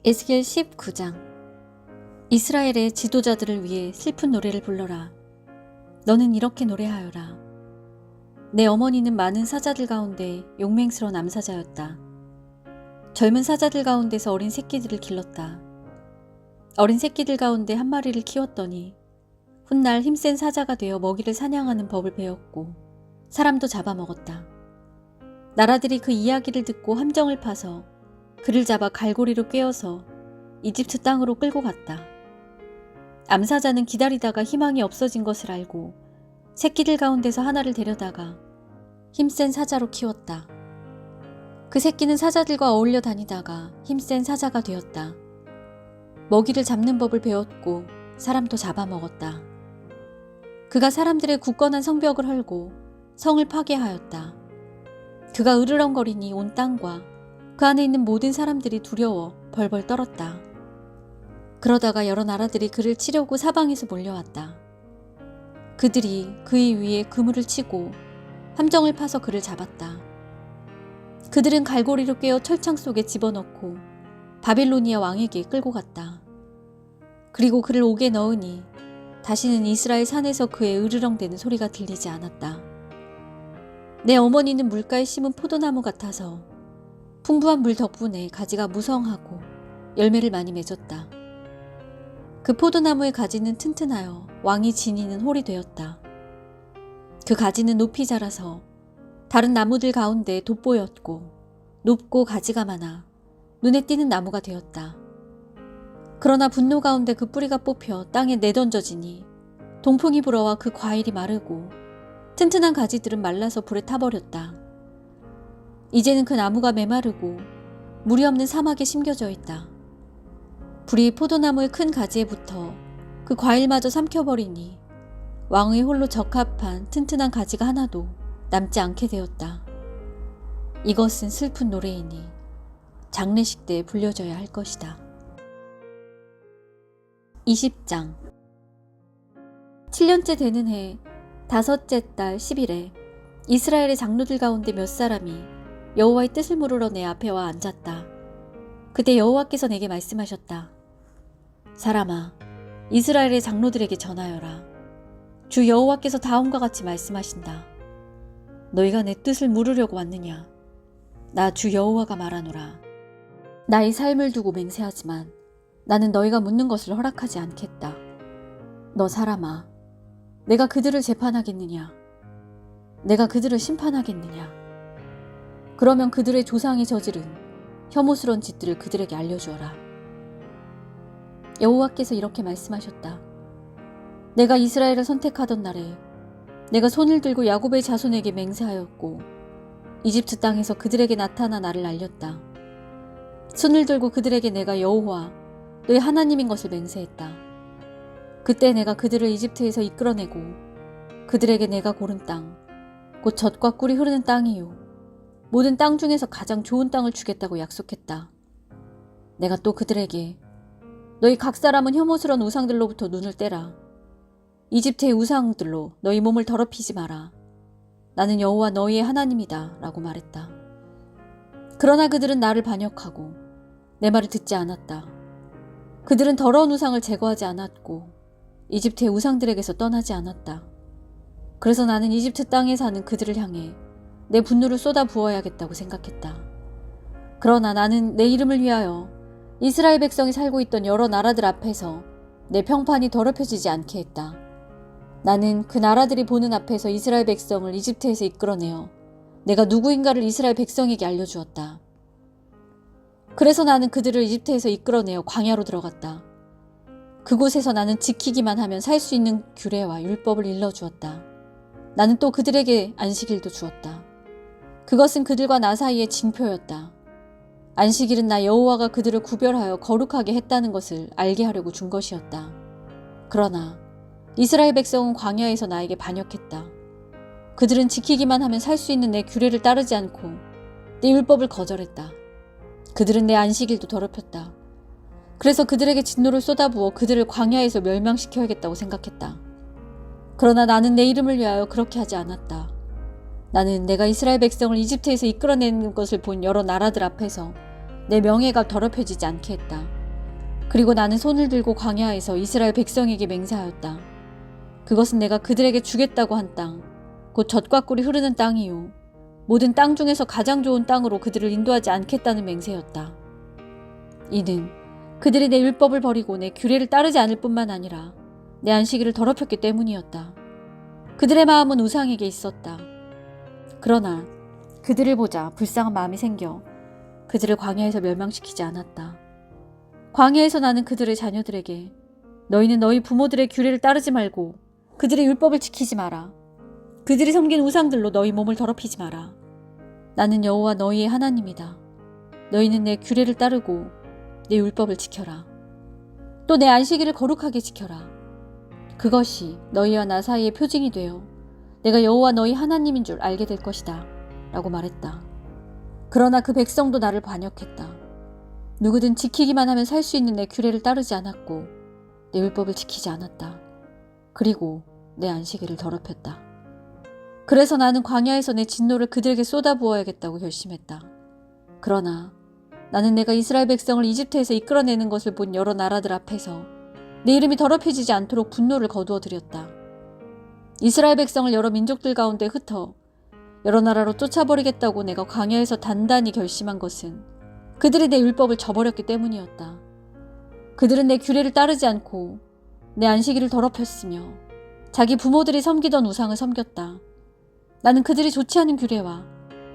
에스겔 19장. 이스라엘의 지도자들을 위해 슬픈 노래를 불러라. 너는 이렇게 노래하여라. 내 어머니는 많은 사자들 가운데 용맹스러운 암사자였다. 젊은 사자들 가운데서 어린 새끼들을 길렀다. 어린 새끼들 가운데 한 마리를 키웠더니 훗날 힘센 사자가 되어 먹이를 사냥하는 법을 배웠고 사람도 잡아먹었다. 나라들이 그 이야기를 듣고 함정을 파서 그를 잡아 갈고리로 꿰어서 이집트 땅으로 끌고 갔다. 암사자는 기다리다가 희망이 없어진 것을 알고 새끼들 가운데서 하나를 데려다가 힘센 사자로 키웠다. 그 새끼는 사자들과 어울려 다니다가 힘센 사자가 되었다. 먹이를 잡는 법을 배웠고 사람도 잡아먹었다. 그가 사람들의 굳건한 성벽을 헐고 성을 파괴하였다. 그가 으르렁거리니 온 땅과 그 안에 있는 모든 사람들이 두려워 벌벌 떨었다. 그러다가 여러 나라들이 그를 치려고 사방에서 몰려왔다. 그들이 그의 위에 그물을 치고 함정을 파서 그를 잡았다. 그들은 갈고리로 꿰어 철창 속에 집어넣고 바빌로니아 왕에게 끌고 갔다. 그리고 그를 옥에 넣으니 다시는 이스라엘 산에서 그의 으르렁대는 소리가 들리지 않았다. 내 어머니는 물가에 심은 포도나무 같아서 풍부한 물 덕분에 가지가 무성하고 열매를 많이 맺었다. 그 포도나무의 가지는 튼튼하여 왕이 지니는 홀이 되었다. 그 가지는 높이 자라서 다른 나무들 가운데 돋보였고 높고 가지가 많아 눈에 띄는 나무가 되었다. 그러나 분노 가운데 그 뿌리가 뽑혀 땅에 내던져지니 동풍이 불어와 그 과일이 마르고 튼튼한 가지들은 말라서 불에 타버렸다. 이제는 그 나무가 메마르고 물이 없는 사막에 심겨져 있다. 불이 포도나무의 큰 가지에 붙어 그 과일마저 삼켜버리니 왕의 홀로 적합한 튼튼한 가지가 하나도 남지 않게 되었다. 이것은 슬픈 노래이니 장례식 때 불려져야 할 것이다. 20장. 7년째 되는 해 5째 달 10일에 이스라엘의 장로들 가운데 몇 사람이 여호와의 뜻을 물으러 내 앞에 와 앉았다. 그때 여호와께서 내게 말씀하셨다. 사람아, 이스라엘의 장로들에게 전하여라. 주 여호와께서 다음과 같이 말씀하신다. 너희가 내 뜻을 물으려고 왔느냐? 나 주 여호와가 말하노라. 나의 삶을 두고 맹세하지만 나는 너희가 묻는 것을 허락하지 않겠다. 너 사람아, 내가 그들을 재판하겠느냐? 내가 그들을 심판하겠느냐? 그러면 그들의 조상이 저지른 혐오스러운 짓들을 그들에게 알려주어라. 여호와께서 이렇게 말씀하셨다. 내가 이스라엘을 선택하던 날에 내가 손을 들고 야곱의 자손에게 맹세하였고 이집트 땅에서 그들에게 나타나 나를 알렸다. 손을 들고 그들에게 내가 여호와 너의 하나님인 것을 맹세했다. 그때 내가 그들을 이집트에서 이끌어내고 그들에게 내가 고른 땅, 곧 젖과 꿀이 흐르는 땅이요 모든 땅 중에서 가장 좋은 땅을 주겠다고 약속했다. 내가 또 그들에게 너희 각 사람은 혐오스러운 우상들로부터 눈을 떼라. 이집트의 우상들로 너희 몸을 더럽히지 마라. 나는 여호와 너희의 하나님이다 라고 말했다. 그러나 그들은 나를 반역하고 내 말을 듣지 않았다. 그들은 더러운 우상을 제거하지 않았고 이집트의 우상들에게서 떠나지 않았다. 그래서 나는 이집트 땅에 사는 그들을 향해 내 분노를 쏟아 부어야겠다고 생각했다. 그러나 나는 내 이름을 위하여 이스라엘 백성이 살고 있던 여러 나라들 앞에서 내 평판이 더럽혀지지 않게 했다. 나는 그 나라들이 보는 앞에서 이스라엘 백성을 이집트에서 이끌어내어 내가 누구인가를 이스라엘 백성에게 알려주었다. 그래서 나는 그들을 이집트에서 이끌어내어 광야로 들어갔다. 그곳에서 나는 지키기만 하면 살 수 있는 규례와 율법을 일러주었다. 나는 또 그들에게 안식일도 주었다. 그것은 그들과 나 사이의 징표였다. 안식일은 나 여호와가 그들을 구별하여 거룩하게 했다는 것을 알게 하려고 준 것이었다. 그러나 이스라엘 백성은 광야에서 나에게 반역했다. 그들은 지키기만 하면 살 수 있는 내 규례를 따르지 않고 내 율법을 거절했다. 그들은 내 안식일도 더럽혔다. 그래서 그들에게 진노를 쏟아부어 그들을 광야에서 멸망시켜야겠다고 생각했다. 그러나 나는 내 이름을 위하여 그렇게 하지 않았다. 나는 내가 이스라엘 백성을 이집트에서 이끌어내는 것을 본 여러 나라들 앞에서 내 명예가 더럽혀지지 않게 했다. 그리고 나는 손을 들고 광야에서 이스라엘 백성에게 맹세하였다. 그것은 내가 그들에게 주겠다고 한 땅, 곧 젖과 꿀이 흐르는 땅이요 모든 땅 중에서 가장 좋은 땅으로 그들을 인도하지 않겠다는 맹세였다. 이는 그들이 내 율법을 버리고 내 규례를 따르지 않을 뿐만 아니라 내 안식일을 더럽혔기 때문이었다. 그들의 마음은 우상에게 있었다. 그러나 그들을 보자 불쌍한 마음이 생겨 그들을 광야에서 멸망시키지 않았다. 광야에서 나는 그들의 자녀들에게 너희는 너희 부모들의 규례를 따르지 말고 그들의 율법을 지키지 마라. 그들이 섬긴 우상들로 너희 몸을 더럽히지 마라. 나는 여호와 너희의 하나님이다. 너희는 내 규례를 따르고 내 율법을 지켜라. 또 내 안식일을 거룩하게 지켜라. 그것이 너희와 나 사이의 표징이 되어 내가 여호와 너희 하나님인 줄 알게 될 것이다. 라고 말했다. 그러나 그 백성도 나를 반역했다. 누구든 지키기만 하면 살 수 있는 내 규례를 따르지 않았고 내 율법을 지키지 않았다. 그리고 내 안식일을 더럽혔다. 그래서 나는 광야에서 내 진노를 그들에게 쏟아부어야겠다고 결심했다. 그러나 나는 내가 이스라엘 백성을 이집트에서 이끌어내는 것을 본 여러 나라들 앞에서 내 이름이 더럽혀지지 않도록 분노를 거두어 드렸다. 이스라엘 백성을 여러 민족들 가운데 흩어 여러 나라로 쫓아버리겠다고 내가 광야에서 단단히 결심한 것은 그들이 내 율법을 저버렸기 때문이었다. 그들은 내 규례를 따르지 않고 내 안식일을 더럽혔으며 자기 부모들이 섬기던 우상을 섬겼다. 나는 그들이 좋지 않은 규례와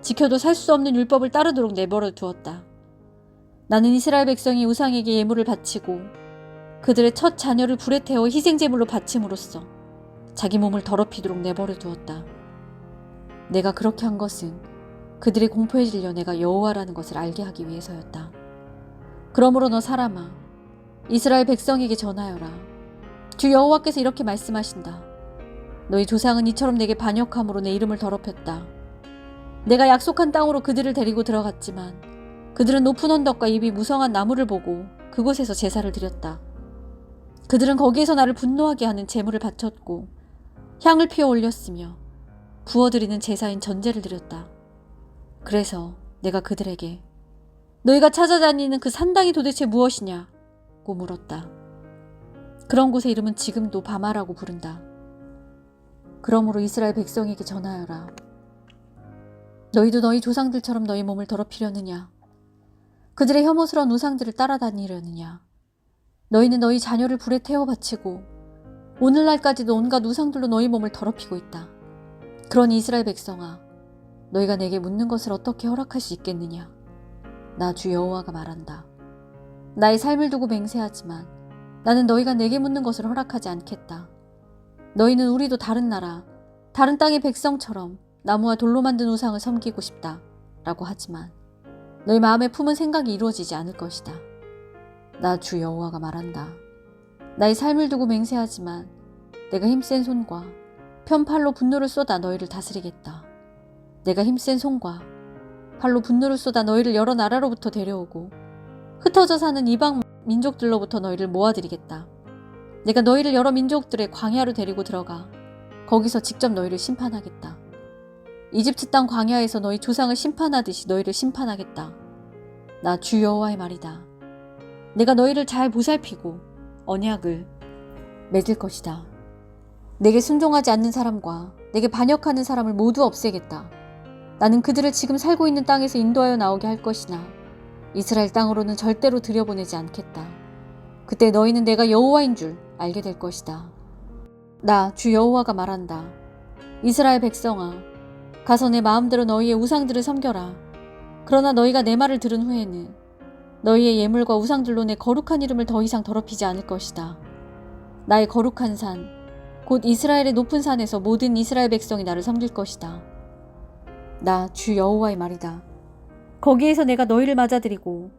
지켜도 살 수 없는 율법을 따르도록 내버려 두었다. 나는 이스라엘 백성이 우상에게 예물을 바치고 그들의 첫 자녀를 불에 태워 희생제물로 바침으로써 자기 몸을 더럽히도록 내버려 두었다. 내가 그렇게 한 것은 그들이 공포에 질려 내가 여호와라는 것을 알게 하기 위해서였다. 그러므로 너 사람아, 이스라엘 백성에게 전하여라. 주 여호와께서 이렇게 말씀하신다. 너희 조상은 이처럼 내게 반역함으로 내 이름을 더럽혔다. 내가 약속한 땅으로 그들을 데리고 들어갔지만 그들은 높은 언덕과 잎이 무성한 나무를 보고 그곳에서 제사를 드렸다. 그들은 거기에서 나를 분노하게 하는 제물을 바쳤고 향을 피워 올렸으며 부어드리는 제사인 전제를 드렸다. 그래서 내가 그들에게 너희가 찾아다니는 그 산당이 도대체 무엇이냐고 물었다. 그런 곳의 이름은 지금도 바마라고 부른다. 그러므로 이스라엘 백성에게 전하여라. 너희도 너희 조상들처럼 너희 몸을 더럽히려느냐? 그들의 혐오스러운 우상들을 따라다니려느냐? 너희는 너희 자녀를 불에 태워 바치고 오늘날까지도 온갖 우상들로 너희 몸을 더럽히고 있다. 그러니 이스라엘 백성아, 너희가 내게 묻는 것을 어떻게 허락할 수 있겠느냐? 나 주 여호와가 말한다. 나의 삶을 두고 맹세하지만 나는 너희가 내게 묻는 것을 허락하지 않겠다. 너희는 우리도 다른 나라, 다른 땅의 백성처럼 나무와 돌로 만든 우상을 섬기고 싶다 라고 하지만 너희 마음에 품은 생각이 이루어지지 않을 것이다. 나 주 여호와가 말한다. 나의 삶을 두고 맹세하지만 내가 힘센 손과 편팔로 분노를 쏟아 너희를 다스리겠다. 내가 힘센 손과 팔로 분노를 쏟아 너희를 여러 나라로부터 데려오고 흩어져 사는 이방 민족들로부터 너희를 모아들이겠다. 내가 너희를 여러 민족들의 광야로 데리고 들어가 거기서 직접 너희를 심판하겠다. 이집트 땅 광야에서 너희 조상을 심판하듯이 너희를 심판하겠다. 나 주 여호와의 말이다. 내가 너희를 잘 보살피고 언약을 맺을 것이다. 내게 순종하지 않는 사람과 내게 반역하는 사람을 모두 없애겠다. 나는 그들을 지금 살고 있는 땅에서 인도하여 나오게 할 것이나 이스라엘 땅으로는 절대로 들여보내지 않겠다. 그때 너희는 내가 여호와인 줄 알게 될 것이다. 나 주 여호와가 말한다. 이스라엘 백성아, 가서 내 마음대로 너희의 우상들을 섬겨라. 그러나 너희가 내 말을 들은 후에는 너희의 예물과 우상들로 내 거룩한 이름을 더 이상 더럽히지 않을 것이다. 나의 거룩한 산, 곧 이스라엘의 높은 산에서 모든 이스라엘 백성이 나를 섬길 것이다. 나 주 여호와의 말이다. 거기에서 내가 너희를 맞아들이고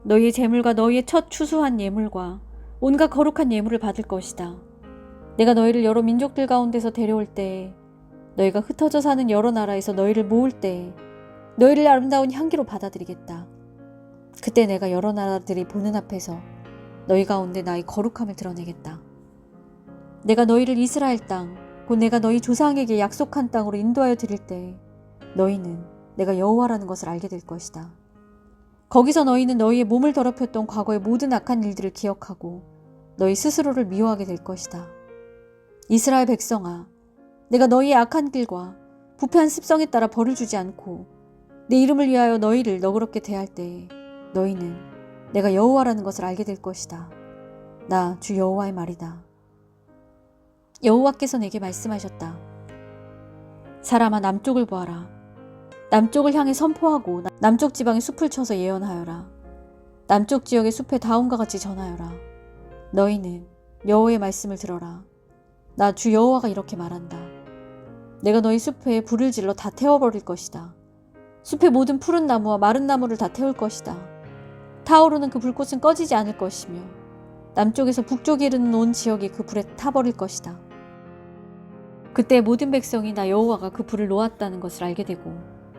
너희의 제물과 너희의 첫 추수한 예물과 온갖 거룩한 예물을 받을 것이다. 내가 너희를 여러 민족들 가운데서 데려올 때에 너희가 흩어져 사는 여러 나라에서 너희를 모을 때에 너희를 아름다운 향기로 받아들이겠다. 그때 내가 여러 나라들이 보는 앞에서 너희 가운데 나의 거룩함을 드러내겠다. 내가 너희를 이스라엘 땅, 곧 내가 너희 조상에게 약속한 땅으로 인도하여 드릴 때에 너희는 내가 여호와라는 것을 알게 될 것이다. 거기서 너희는 너희의 몸을 더럽혔던 과거의 모든 악한 일들을 기억하고 너희 스스로를 미워하게 될 것이다. 이스라엘 백성아, 내가 너희의 악한 길과 부패한 습성에 따라 벌을 주지 않고 내 이름을 위하여 너희를 너그럽게 대할 때에 너희는 내가 여호와라는 것을 알게 될 것이다. 나 주 여호와의 말이다. 여호와께서 내게 말씀하셨다. 사람아, 남쪽을 보아라. 남쪽을 향해 선포하고 남쪽 지방의 숲을 쳐서 예언하여라. 남쪽 지역의 숲에 다음과 같이 전하여라. 너희는 여호와의 말씀을 들어라. 나 주 여호와가 이렇게 말한다. 내가 너희 숲에 불을 질러 다 태워버릴 것이다. 숲의 모든 푸른 나무와 마른 나무를 다 태울 것이다. 타오르는 그 불꽃은 꺼지지 않을 것이며 남쪽에서 북쪽에 이르는 온 지역이 그 불에 타버릴 것이다. 그때 모든 백성이 나 여호와가 그 불을 놓았다는 것을 알게 되고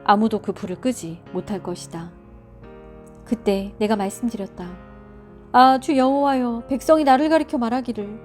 아무도 그 불을 끄지 못할 것이다. 그때 내가 말씀드렸다. 아, 주 여호와여, 백성이 나를 가리켜 말하기를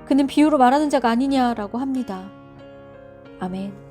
그는 비유로 말하는 자가 아니냐라고 합니다. 아멘.